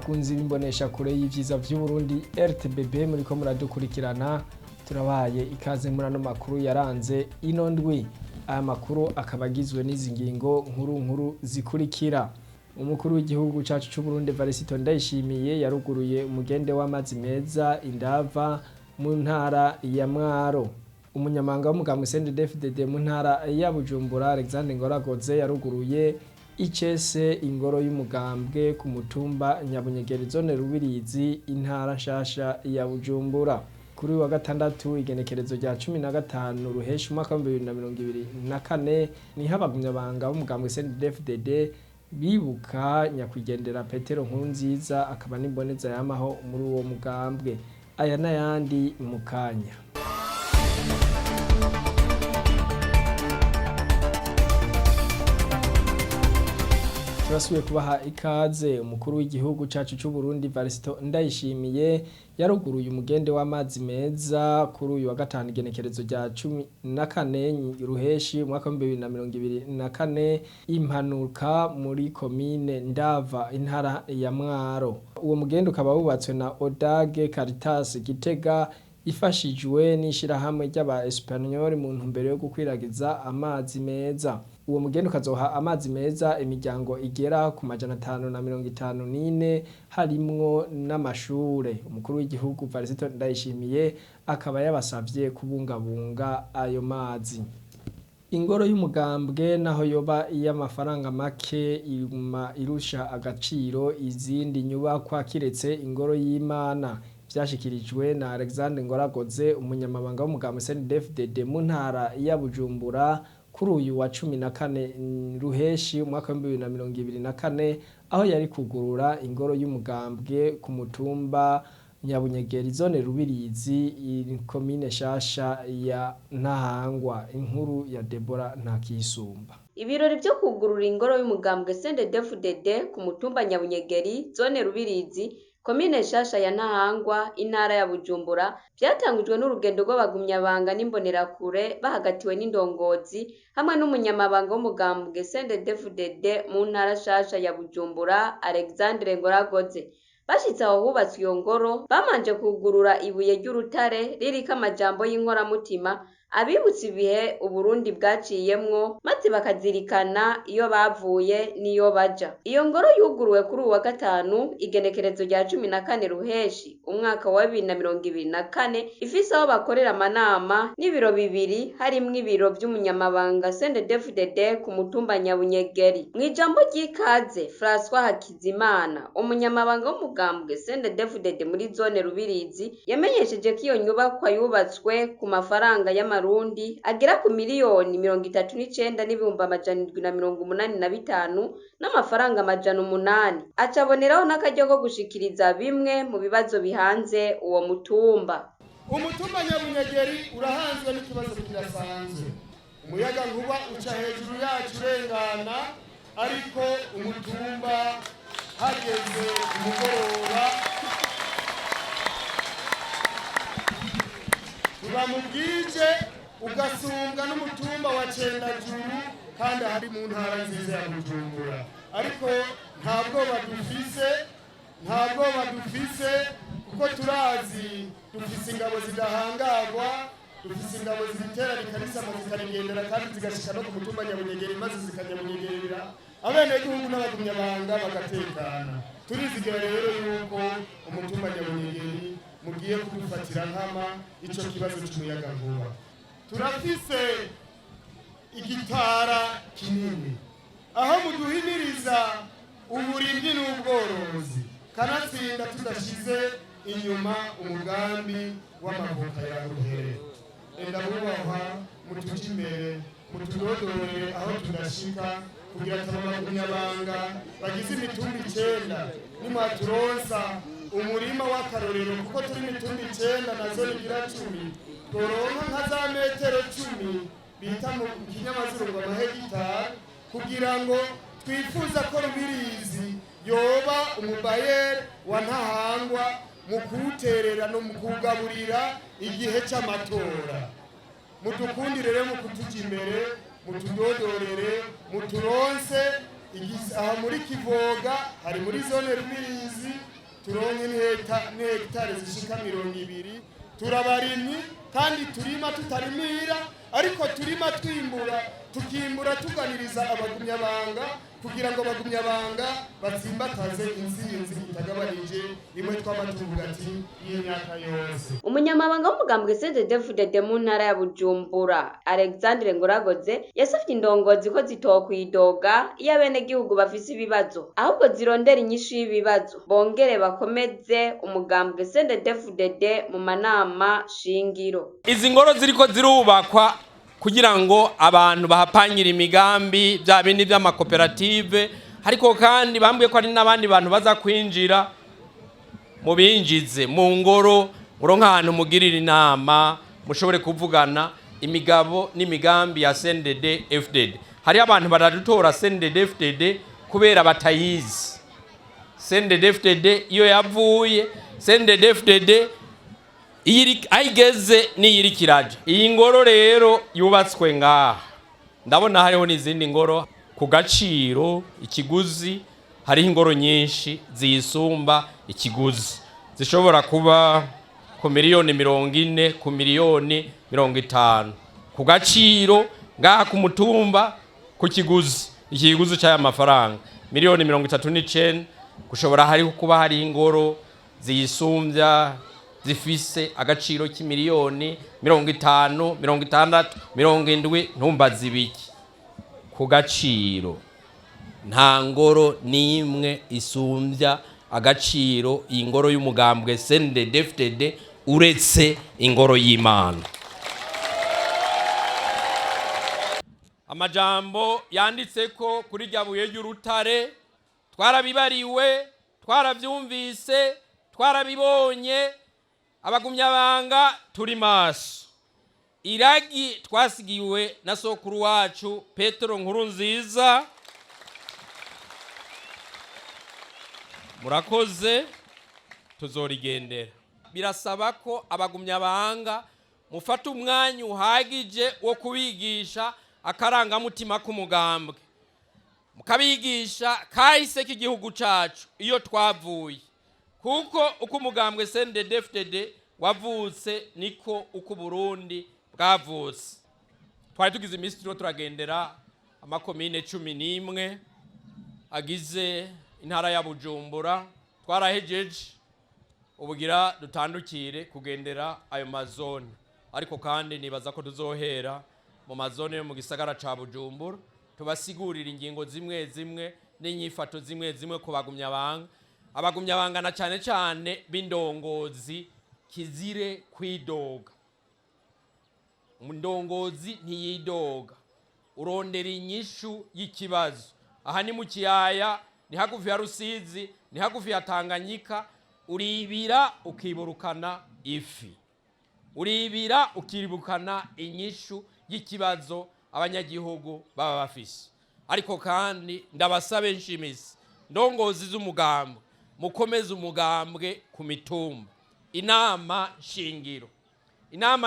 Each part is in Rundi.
bakunzi b'imbonesha kure y'ivyiza vy'Uburundi RTBB muriko muradukurikirana, turabaye ikaze muri ano makuru yaranze ino ndwi. Aya makuru akaba agizwe n'izi ngingo nkuru zikurikira. Umukuru w'igihugu cacu c'Uburundi Varisito Ndayishimiye yaruguruye umugende w'amazi meza Indava mu ntara ya Mwaro. Umunyamabanga w'umugambwe CNDD-FDD mu ntara ya Bujumbura Alexandre Ngoragoze yaruguruye icese ingoro y'umugambwe ku mutumba Nyabunyegeri zone Rubirizi intara nshasha ya Bujumbura. Kuri wa gatandatu igenekerezo rya 15 ruheshi umwaka wa 2024 niho abagumyabanga b'umugambwe CNDD-FDD bibuka nyakwigendera Petero Nkurunziza akaba n'imboneza yamaho muri uwo mugambwe. Aya n'ayandi mu kanya. Turasubiye kubaha ikaze. Umukuru w'igihugu cacu c'Uburundi Varisito Ndayishimiye yaruguruye umugende w'amazi meza kuri uyu wa gatanu igenekerezo rya 14 ruheshi umwaka wa 2024 impanuka muri komine Ndava intara ya Mwaro. Uwo mugende ukaba wubatswe na Odage Caritas Gitega ifashijwe n'ishirahamwe ry'aba Espanyol mu ntumbero yo gukwiragiza amazi meza. Uwo mugende ukazoha amazi meza imiryango igera ku 554 harimwo n'amashure. Umukuru w'igihugu Varisito Ndayishimiye akaba yabasavye kubungabunga ayo mazi. Ingoro y'umugambwe naho yoba iy'amafaranga make irusha agaciro izindi nyubakwa kiretse ingoro y'Imana. Vyashikirijwe na Alexandre Ngoragoze umunyamabanga w'umugambwe CNDD-FDD mu ntara ya Bujumbura kuri uyu wa 14 ruheshi umwaka wa 2024 aho yari kugurura ingoro y'umugambwe ku mutumba Nyabunyegeri zone Rubirizi komine shasha ya Ntahangwa. Inkuru ya Debora Ntakisumba. Ibirori byo kugurura ingoro y'umugambwe CNDD-FDD ku mutumba Nyabunyegeri zone Rubirizi komine shasha ya Ntahangwa intara ya Bujumbura byatangujwe n'urugendo rw'abagumyabanga n'imbonerakure bahagatiwe n'indongozi hamwe n'umunyamabanga w'umugambwe CNDD-FDD mu ntara shasha ya Bujumbura Alexandre Ngoragoze. Bashitse aho hubatswe iyo ngoro bamanje kugurura ibuye ry'urutare ririko amajambo y'inkoramutima abibutsa ibihe Uburundi bwaciyemwo maze bakazirikana iyo bavuye niyo baja. Iyo ngoro yuguruwe kuri uwa gatanu igenekerezo rya 14 ruheshi umwaka wa 2024 ifise aho bakorera amanama n'ibiro bibiri harimwo ibiro vy'umunyamabanga CNDD-FDD ku mutumba Nyabunyegeri. Mw'ijambo ry'ikaze François Hakizimana umunyamabanga w'umugambwe CNDD-FDD muri zone Rubirizi yamenyesheje ko iyo nyubakwa yubatswe ku mafaranga y'Amarundi agera ku miliyoni 39,785 n'amafaranga 800. Acaboneraho n'akaryo ko gushikiriza bimwe mu bibazo bihanze uwo mutumba. Umutumba Nyabunyegeri urahanzwe n'ikibazo kirasanzwe. Umuyaga nkuba uca hejuru yacu urengana, ariko umutumba hageze umugoroba uba mu bwije ugasumbwa n'umutumba wa Cendajuru kandi hari mu ntara nziza ya Bujumbura. Ariko nta bwoba dufise kuko turazi dufise ingabo zidahangagwa, dufise ingabo zitera rikarisama zikarigendera kandi zigashika no ku mutumba Nyabunyegeri maze zikanyamunyegerera abenegihugu n'abagumyabanga bagatekana. Turizigera rero yuko umutumba Nyabunyegeri mugiye kudufatira nkama ico kibazo cy'umuyaga nkuba. Turafise igitara kinini aho muduhimiriza uburimyi n'ubworozi kanatsinda tudashize inyuma umugambi w'amavuka ya ruhere. Enda mubahwa mutuji imbere mutudodorere aho tudashika kugira abagumyabanga bagize imitumba 9 nimwaturonsa umurima w'akarorero kuko turi imitumba 9 nazo bigira 10 toronka nka za metero 10 bita mu kinyamazuru ngo amahegitari kugira ngo twifuza ko Rubirizi yoba umubayeri wa Ntahangwa mu kuwuterera no mu kugaburira igihe c'amatora. Mutukundire rero mu kutuja imbere mutudodorere muturonse aha muri Kivoga hari muri zone Rubirizi turonke n'hegitari zishika 200. Turabarimyi kandi turima tutarimira, ariko turima twimbura, tukimbura tuganiriza abagumyabanga kugira ngo abagumyabanga batsimbataze intsinzi itagabanije rimwe tw'amatuvuga ati y'imyaka yose. Umunyamabanga w'umugambwe CNDD-FDD mu ntara ya Bujumbura Alexandre Ngoragoze yasavye indongozi ko zitokwidoga iyo abenegihugu bafise ibibazo, ahubwo zirondera inyishu y'ibibazo, bongere bakomeze umugambwe CNDD-FDD mu manama shingiro. Izi ngoro ziriko zirubakwa kugira ngo abantu bahapangire imigambi bya bindi by'amakoperative, ariko kandi bambwiye ko ari n'abandi bantu baza kwinjira mu binjize mu ngoro muronka ahantu mugirira inama mushobore kuvugana imigabo n'imigambi ya CNDD-FDD. Hari abantu baradutora CNDD-FDD kubera batayizi. CNDD-FDD iyo yavuye CNDD-FDD ayigeze n'iyirikiraje. Iyi ngoro rero yubatswe ngaha, ndabona hariho n'izindi ngoro ku gaciro ikiguzi, hariho ingoro nyinshi ziyisumba ikiguzi zishobora kuba ku miliyoni 40, ku miliyoni 50 ku gaciro ngaha ku mutumba. Ku kiguzi ikiguzi cy'aya mafaranga miliyoni 39, gushobora hariho kuba hari ingoro ziyisumbya zifise agaciro k'imiliyoni 50, 60, 70. Ntumbaze ibiki ku gaciro, nta ngoro n'imwe isumbya agaciro iyi ngoro y'umugambwe CNDD-FDD uretse ingoro y'Imana. Amajambo yanditseko kuri rya buye ry'urutare twarabibariwe, twaravyumvise, twarabibonye. Abagumyabanga turi maso. Iragi twasigiwe na sokuru wacu Petero Nkurunziza, murakoze, tuzorigendera. Birasaba ko abagumyabanga mufata umwanya uhagije wo kubigisha akarangamutima k'umugambwe, mukabigisha kahise k'igihugu cacu iyo twavuye, kuko uko umugambwe CNDD-FDD wavutse niko uko Burundi bwavutse. Twari tugize iminsi turagendera amakomine 11 agize intara ya Bujumbura, twarahejeje ubugira dutandukire kugendera ayo mazone, ariko kandi nibaza ko tuzohera mu mazone yo mu gisagara ca Bujumbura tubasigurira ingingo zimwe zimwe n'inyifato zimwe zimwe ku bagumyabanga. Abagumyabanga na cyane cyane b'indongozi kizire kwidoga. Ndongozi ntiyidoga, urondera inyishu y'ikibazo. Aha ni mu kiyaya, ni hagufi ya Rusizi, ni hagufi ya Tanganyika. Uribira ukiburukana ifi, uribira ukiribukana inyishu y'ikibazo abanyagihugu baba bafise. Ariko kandi ndabasabe nshimise ndongozi z'umugambwe mukomeze umugambwe ku mitumba. Inama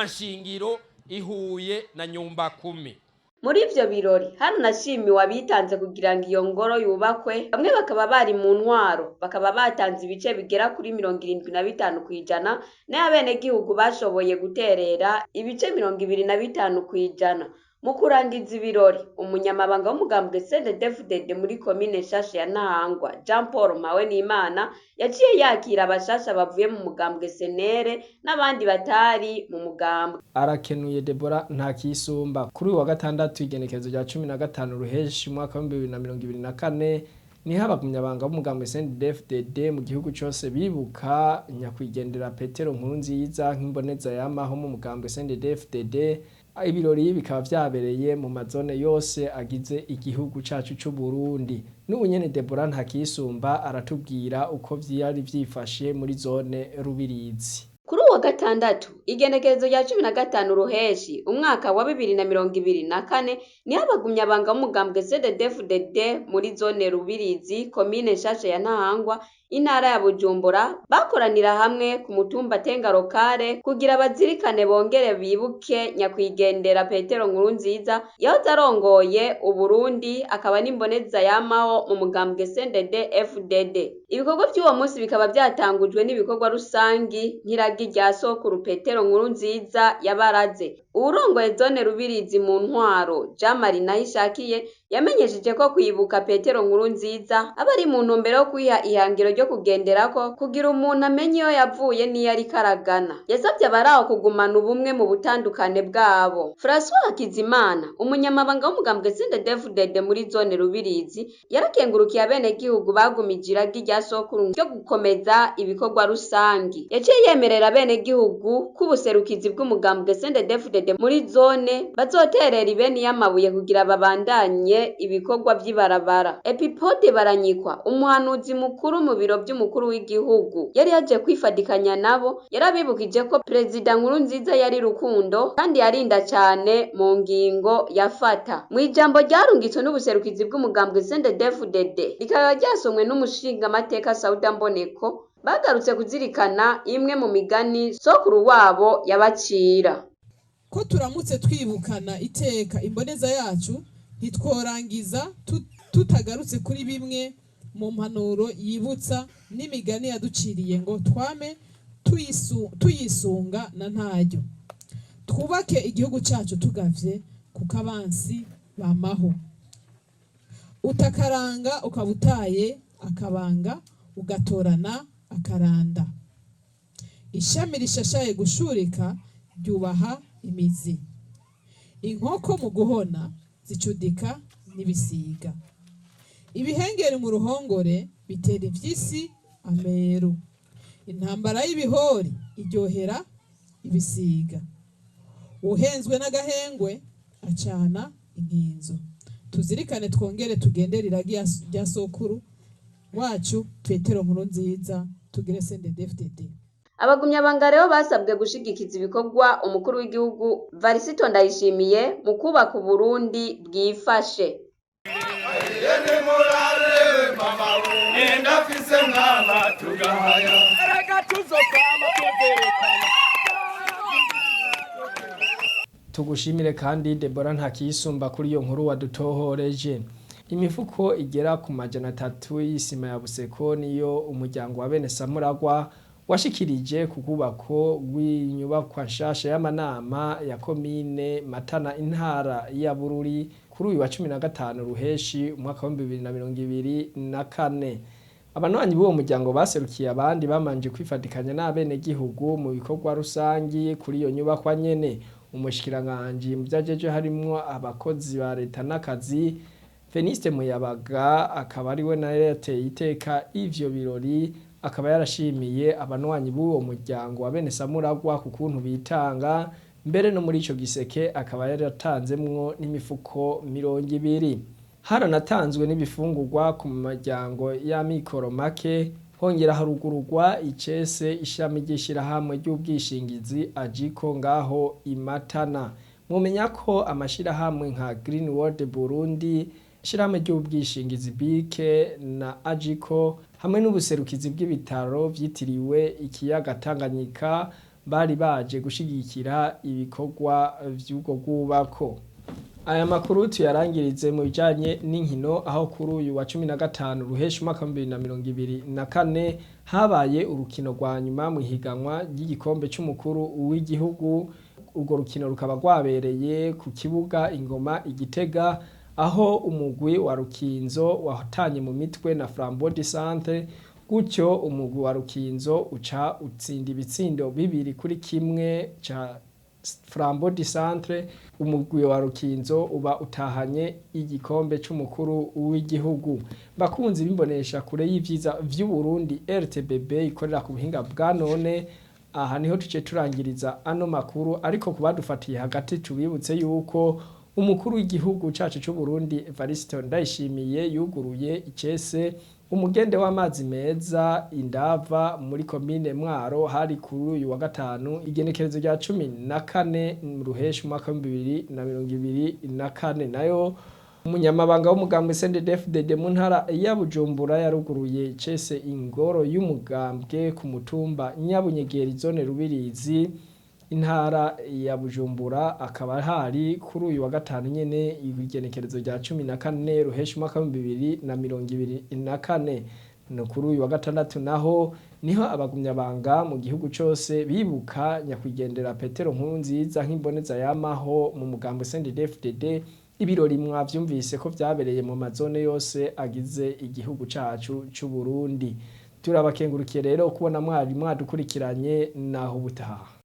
shingiro ihuye na nyumba 10. Muri ivyo birori haranashimiwe abitanze kugira ngo iyo ngoro yubakwe. Bamwe bakaba bari mu ntwaro, bakaba batanze ibice bigera kuri 75%, n'abenegihugu bashoboye guterera ibice 25%. Mu kurangiza ibirori, umunyamabanga w'umugambwe CNDD-FDD muri komine Nshasha ya Ntahangwa Jean Paul Mpawenimana yaciye yakira abashasha bavuye mu mugambwe senere n'abandi batari mu mugambwe. Arakenuye Deborah Ntakisumba. Kuri uyu wa gatandatu igenekerezo rya 15 ruheshi mwaka wa 2024 niho abagumyabanga b'umugambwe CNDD-FDD mu gihugu cyose bibuka nyakwigendera Petero Nkurunziza nk'imboneza yamaho mu mugambwe CNDD-FDD. Ibirori bikaba vyabereye mu mazone yose agize igihugu cacu c'u Burundi. N'ubunyene Deborah Ntakisumba aratubwira uko vyari vyifashe muri zone Rubirizi. Kuri wa gatandatu igenekerezo rya 15 ruheshi umwaka wa 2024 niho abagumyabanga b'umugambwe CNDD-FDD muri zone Rubirizi komine Nshasha ya Ntahangwa intara ya Bujumbura bakoranira hamwe ku mutumba Tengarokare kugira bazirikane bongere bibuke nyakwigendera Petero Nkurunziza yahoze arongoye Uburundi akaba n'imboneza yamaho mu mugambwe CNDD-FDD. Ibikorwa by'uwo munsi bikaba byatangujwe n'ibikorwa rusangi nk'iragi rya sokuru Petero Nkurunziza yabaraze. Urongoye zone Rubirizi mu ntwaro Jean Marie Nayishakiye yamenyesheje ko kwibuka Petero Nkurunziza aba ari mu ntumbero yo kwiha ihangiro ryo kugenderako kugira umuntu amenye iyo yavuye n'iyo ari karagana. Yasabye abaraho kugumana ubumwe mu butandukane bwabo. François Hakizimana umunyamabanga w'umugambwe CNDD-FDD muri zone Rubirizi yarakengurukiye abenegihugu bagumije iragi rya sokuru ryo gukomeza ibikorwa rusangi. Yaciye yemerera abenegihugu ko ubuserukizi bw'umugambwe CNDD-FDD muri zone bazoterera ibeni y'amabuye kugira babandanye ibikorwa by'ibarabara. Epipode Baranyikwa umuhanuzi mukuru mu biro by'umukuru w'igihugu yari yaje kwifadikanya nabo yarabibukije ko Perezida Nkurunziza yari rukundo kandi yarinda cyane mu ngingo yafata. Mu ijambo ryarungitswe n'ubuserukizi bw'umugambwe CNDD-FDD rikaba ryasomwe n'umushinga amateka Sauda Mboneko bagarutse kuzirikana imwe mu migani sokuru wabo yabacira. Ko turamutse twibukana iteka imboneza yacu ntitworangiza tutagarutse kuri bimwe mu mpanuro yibutsa n'imigani yaduciriye ngo twame tuyisunga na ntaryo. Twubake igihugu cyacu tugavye ku kabansi bamaho. Utakaranga ukabutaye akabanga ugatorana akaranda. Ishami rishashaye gushurika ryubaha imizi. Inkoko mu guhona zicudika n'ibisiga. Ibihengeri mu ruhongore bitera ivyisi ameru. Intambara y'ibihori iryohera ibisiga. Uhenzwe n'agahengwe acana inkinzo. Tuzirikane twongere tugendere iragi rya sokuru wacu Petero Nkurunziza tugire CNDD-FDD. Abagumyabanga rero basabwe gushigikiza ibikorwa umukuru w'igihugu Varisito Ndayishimiye mu kubaka Burundi bwifashe. Tugushimire kandi Deborah Ntakiyisumba kuri iyo nkuru wadutohoreje. Imifuko igera ku 300 y'isima ya Buseko niyo umuryango wa bene Samuragwa washikirije ku kubako rw'inyubakwa nshasha y'amanama ya komine Matana intara ya Bururi kuri uyu wa 15 ruheshi umwaka wa 2024. Abanwanyi b'uwo muryango baserukiye abandi bamanje kwifadikanya n'abene gihugu mu bikorwa rusangi kuri iyo nyubakwa nyene. Umushikiranganje mu byajeje harimwo abakozi ba leta n'akazi Feniste Muyabaga akaba ari we nayo yateye iteka ivyo birori akaba yarashimiye abanwanyi b'uwo muryango wa bene Samuragwa ku kuntu bitanga mbere no muri ico giseke akaba yaratanzemwo n'imifuko 200. Haranatanzwe n'ibifungurwa ku muryango ya mikoro make hongera harugururwa icese ishami ry'ishirahamwe ry'ubwishingizi Ajiko ngaho imatana. Mumenya ko amashirahamwe nka Green World Burundi ishirahamwe ry'ubwishingizi Bike na Ajiko hamwe n'ubuserukizi bw'ibitaro vyitiriwe ikiyaga Tanganyika bari baje gushigikira ibikorwa vy'ubwo bwubako. Aya makuru tuyarangirize mu bijanye n'inkino aho kuri uyu wa 15 ruheshi umwaka 2024 habaye urukino rwa nyuma mu higanwa ry'igikombe c'umukuru w'igihugu. Urwo rukino rukaba rwabereye ku kibuga Ingoma Igitega aho umugwi wa Rukinzo watanye mu mitwe na Flambeau du Centre gutyo umugwi wa Rukinzo uca utsinda ibitsindo 2-1 ca Flambeau du Centre. Umugwi wa Rukinzo uba utahanye igikombe c'umukuru w'igihugu. Bakunzi bimbonesha kure y'ivyiza vy'u Burundi RTBB ikorera ku buhinga bwa none. Aha niho tuce turangiriza ano makuru ariko kubadufatiye hagati tubibutse yuko umukuru w'igihugu cacu c'u Burundi Varisito Ndayishimiye yuguruye icese umugende w'amazi meza Indava muri komine Mwaro hari kuri uyu wa gatanu igenekerezo rya 14 mu ruheshi umwaka wa 2024 nayo umunyamabanga w'umugambwe CNDD-FDD mu ntara ya Bujumbura yaruguruye cese ingoro y'umugambwe ku mutumba Nyabunyegeri zone Rubirizi intara ya Bujumbura akaba hari kuri uyu wa gatanu nyene igenekerezo rya 14 ruheshi umwaka wa 2024 no kuri uyu wa gatandatu naho niho abagumyabanga mu gihugu cyose bibuka nyakwigendera Petero Nkurunziza nk'imboneza yamaho mu mugambwe CNDD-FDD. Ibirori mwavyumvise ko vyabereye mu mazone yose agize igihugu cacu c'u Burundi. Turabakengurukiye rero kubona mwari mwadukurikiranye naho ubutaha.